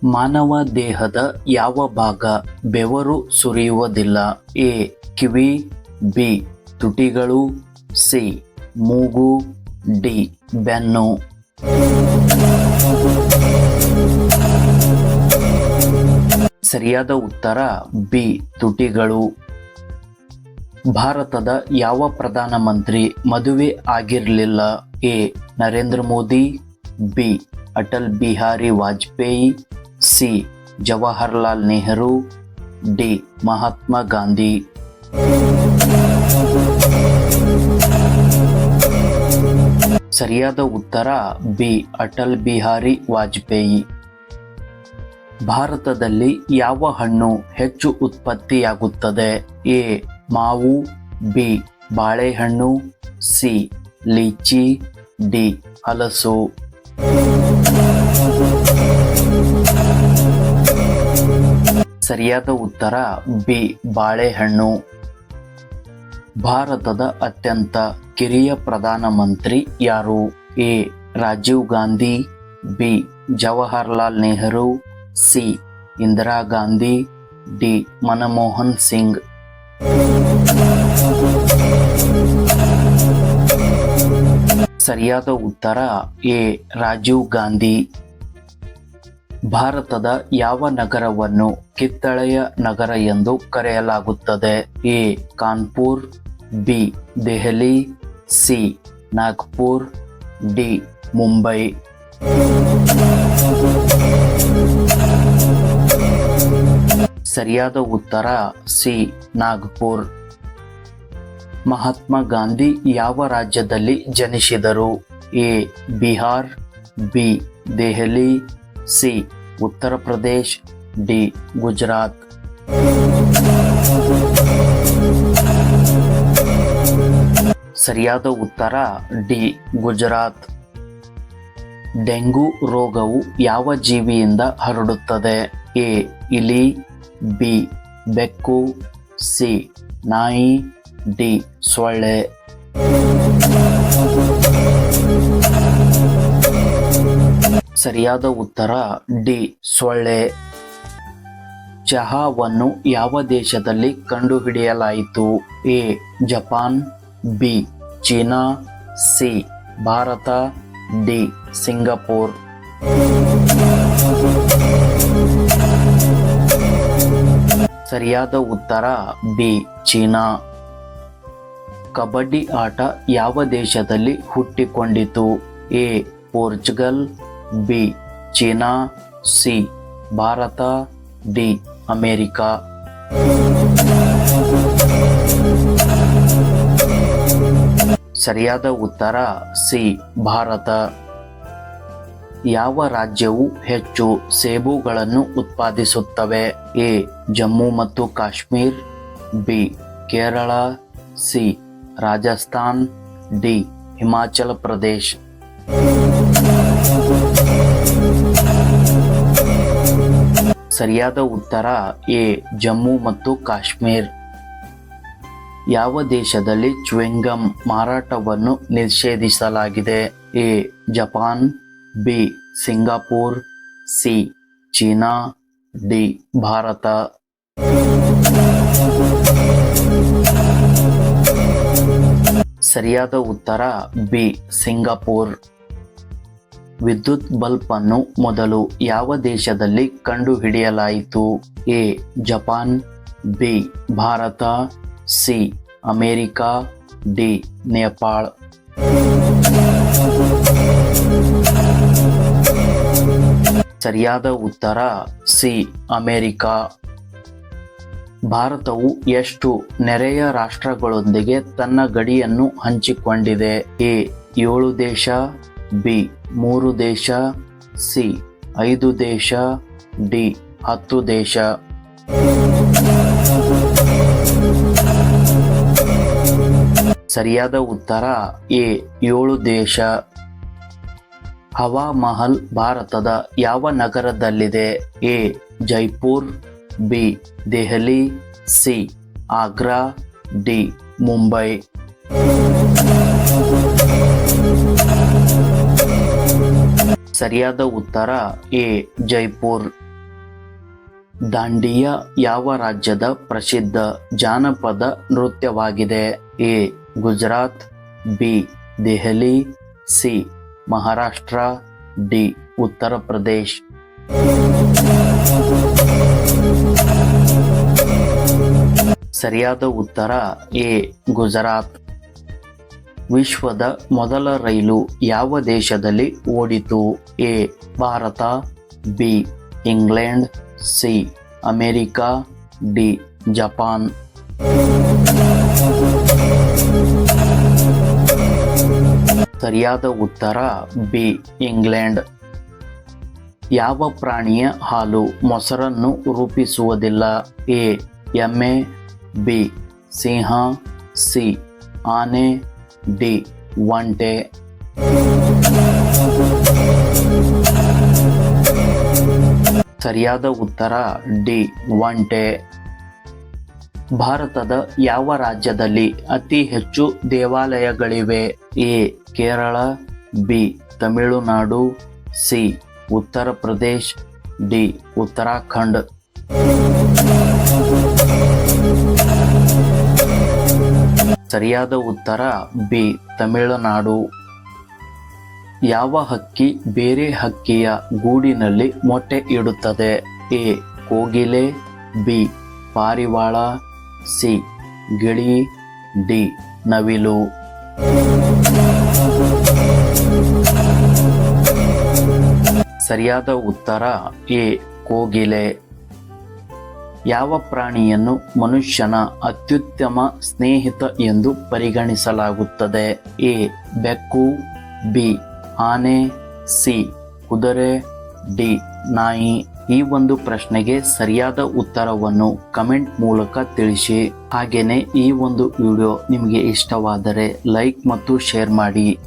ಮಾನವ ದೇಹದ ಯಾವ ಭಾಗ ಬೆವರು ಸುರಿಯುವುದಿಲ್ಲ? ಎ. Kiwi, B. ತುಟಿಗಳು, ಸಿ. ಮೂಗು, ಡಿ. ಬೆನ್ನು. ಸರಿಯಾದ ಉತ್ತರ ಬಿ. ತುಟಿಗಳು. ಭಾರತದ ಯಾವ ಪ್ರಧಾನಮಂತ್ರಿ ಮದುವೆ ಆಗಿರಲಿಲ್ಲ? A. Narendra Modi, B. Atal Bihari Vajpayee, C. Jawaharlal Nehru, D. Mahatma Gandhi. ಸರಿಯಾದ ಉತ್ತರ ಬಿ. ಅಟಲ್ ಬಿಹಾರಿ ವಾಜಪೇಯಿ. ಭಾರತದಲ್ಲಿ ಯಾವ ಹಣ್ಣು ಹೆಚ್ಚು ಉತ್ಪತ್ತಿಯಾಗುತ್ತದೆ? ಎ. ಮಾವು, ಬಿ. ಬಾಳೆಹಣ್ಣು, ಸಿ. Lychee, D. ಹಲಸು. ಸರಿಯಾದ ಉತ್ತರ ಬಿ. ಬಾಳೆಹಣ್ಣು. ಭಾರತದ ಅತ್ಯಂತ ಕಿರಿಯ ಪ್ರಧಾನಮಂತ್ರಿ ಯಾರು? A. Rajiv Gandhi, B. Jawaharlal Nehru, C. Indira Gandhi, D. Manmohan Singh. ಸರಿಯಾದ ಉತ್ತರ ಎ. ರಾಜೀವ್ ಗಾಂಧಿ. ಭಾರತದ ಯಾವ ನಗರವನ್ನು ಕಿತ್ತಳೆಯ ನಗರ ಎಂದು ಕರೆಯಲಾಗುತ್ತದೆ? A. Kanpur, B. Delhi, C. Nagpur, D. Mumbai. ಸರಿಯಾದ ಉತ್ತರ ಸಿ. ನಾಗ್ಪುರ್. ಮಹಾತ್ಮ ಗಾಂಧಿ ಯಾವ ರಾಜ್ಯದಲ್ಲಿ ಜನಿಸಿದರು? A. Bihar, B. Delhi, C. Uttar Pradesh, D. Gujarat. ಸರಿಯಾದ ಉತ್ತರ ಡಿ. ಗುಜರಾತ್. ಡೆಂಗು ರೋಗವು ಯಾವ ಜೀವಿಯಿಂದ ಹರಡುತ್ತದೆ? ಎ. ಇಲಿ, ಬಿ. ಬೆಕ್ಕು, ಸಿ. ನಾಯಿ, ಡಿ. ಸೊಳ್ಳೆ. ಸರಿಯಾದ ಉತ್ತರ ಡಿ. ಸೊಳ್ಳೆ. ಚಹಾವನ್ನು ಯಾವ ದೇಶದಲ್ಲಿ ಕಂಡುಹಿಡಿಯಲಾಯಿತು? A. Japan, B. China, C. Bharat, D. Singapore. ಸರಿಯಾದ ಉತ್ತರ ಬಿ. ಚೀನಾ. ಕಬಡ್ಡಿ ಆಟ ಯಾವ ದೇಶದಲ್ಲಿ ಹುಟ್ಟಿಕೊಂಡಿತು? A. Portugal, B. China, C. Bharat, D. America. ಸರಿಯಾದ ಉತ್ತರ ಸಿ. ಭಾರತ. ಯಾವ ರಾಜ್ಯವು ಹೆಚ್ಚು ಸೇಬುಗಳನ್ನು ಉತ್ಪಾದಿಸುತ್ತವೆ? ಎ. ಜಮ್ಮು ಮತ್ತು Kashmir, B. Kerala, C. Rajasthan, D. Himachal Pradesh. ಸರಿಯಾದ ಉತ್ತರ ಎ. ಜಮ್ಮು ಮತ್ತು ಕಾಶ್ಮೀರ್. ಯಾವ ದೇಶದಲ್ಲಿ ಚ್ಯೂಯಿಂಗಮ್ ಮಾರಾಟವನ್ನು ನಿಷೇಧಿಸಲಾಗಿದೆ? A. Japan, B. Singapore, C. China, D. Bharat. ಸರಿಯಾದ ಉತ್ತರ ಬಿ. ಸಿಂಗಾಪುರ್. ವಿದ್ಯುತ್ ಬಲ್ಬ್ ಅನ್ನು ಮೊದಲು ಯಾವ ದೇಶದಲ್ಲಿ ಕಂಡುಹಿಡಿಯಲಾಯಿತು? A. Japan, B. Bharat, C. America, D. Nepal. ಸರಿಯಾದ ಉತ್ತರ ಸಿ. ಅಮೆರಿಕ. ಭಾರತವು ಎಷ್ಟು ನೆರೆಯ ರಾಷ್ಟ್ರಗಳೊಂದಿಗೆ ತನ್ನ ಗಡಿಯನ್ನು ಹಂಚಿಕೊಂಡಿದೆ? ಎ. 7 ದೇಶ, ಬಿ. 3 ದೇಶ, ಸಿ. 5 ದೇಶ, ಡಿ. 10 ದೇಶ. ಸರಿಯಾದ ಉತ್ತರ ಎ. 7 ದೇಶ. ಹವಾ ಮಹಲ್ ಭಾರತದ ಯಾವ ನಗರದಲ್ಲಿದೆ? A. Jaipur, B. Delhi, C. Agra, D. Mumbai. ಸರಿಯಾದ ಉತ್ತರ ಎ. ಜೈಪುರ್. ದಾಂಡಿಯ ಯಾವ ರಾಜ್ಯದ ಪ್ರಸಿದ್ಧ ಜಾನಪದ ನೃತ್ಯವಾಗಿದೆ? A. Gujarat, B. Delhi, C. Maharashtra, D. Uttar Pradesh. ಸರಿಯಾದ ಉತ್ತರ ಎ. ಗುಜರಾತ್. ವಿಶ್ವದ ಮೊದಲ ರೈಲು ಯಾವ ದೇಶದಲ್ಲಿ ಓಡಿತು? A. Bharat, B. England, C. America, D. Japan. ಸರಿಯಾದ ಉತ್ತರ ಬಿ. ಇಂಗ್ಲೆಂಡ್. ಯಾವ ಪ್ರಾಣಿಯ ಹಾಲು ಮೊಸರನ್ನು ರೂಪಿಸುವುದಿಲ್ಲ? ಎ. ಎಮ್ಮೆ, ಬಿ. ಸಿಂಹ, ಸಿ. ಆನೆ, ಡಿ. ಒಂಟೆ. ಸರಿಯಾದ ಉತ್ತರ ಡಿ. ಒಂಟೆ. ಭಾರತದ ಯಾವ ರಾಜ್ಯದಲ್ಲಿ ಅತಿ ಹೆಚ್ಚು ದೇವಾಲಯಗಳಿವೆ? A. Kerala, B. Tamil Nadu, C. Uttar Pradesh, D. Uttarakhand. ಸರಿಯಾದ ಉತ್ತರ ಬಿ. ತಮಿಳುನಾಡು. ಯಾವ ಹಕ್ಕಿ ಬೇರೆ ಹಕ್ಕಿಯ ಗೂಡಿನಲ್ಲಿ ಮೊಟ್ಟೆ ಇಡುತ್ತದೆ? ಎ. ಕೋಗಿಲೆ, ಬಿ. ಪಾರಿವಾಳ, ಸಿ. ಗಿಳಿ, ಡಿ. ನವಿಲು. ಸರಿಯಾದ ಉತ್ತರ ಎ. ಕೋಗಿಲೆ. ಯಾವ ಪ್ರಾಣಿಯನ್ನು ಮನುಷ್ಯನ ಅತ್ಯುತ್ತಮ ಸ್ನೇಹಿತ ಎಂದು ಪರಿಗಣಿಸಲಾಗುತ್ತದೆ? ಎ. ಬೆಕ್ಕು, ಬಿ. ಆನೆ, ಸಿ. ಕುದುರೆ, ಡಿ. ನಾಯಿ. ಈ ಒಂದು ಪ್ರಶ್ನೆಗೆ ಸರಿಯಾದ ಉತ್ತರವನ್ನು ಕಮೆಂಟ್ ಮೂಲಕ ತಿಳಿಸಿ. ಹಾಗೇನೆ ಈ ಒಂದು ವಿಡಿಯೋ ನಿಮಗೆ ಇಷ್ಟವಾದರೆ ಲೈಕ್ ಮತ್ತು ಶೇರ್ ಮಾಡಿ.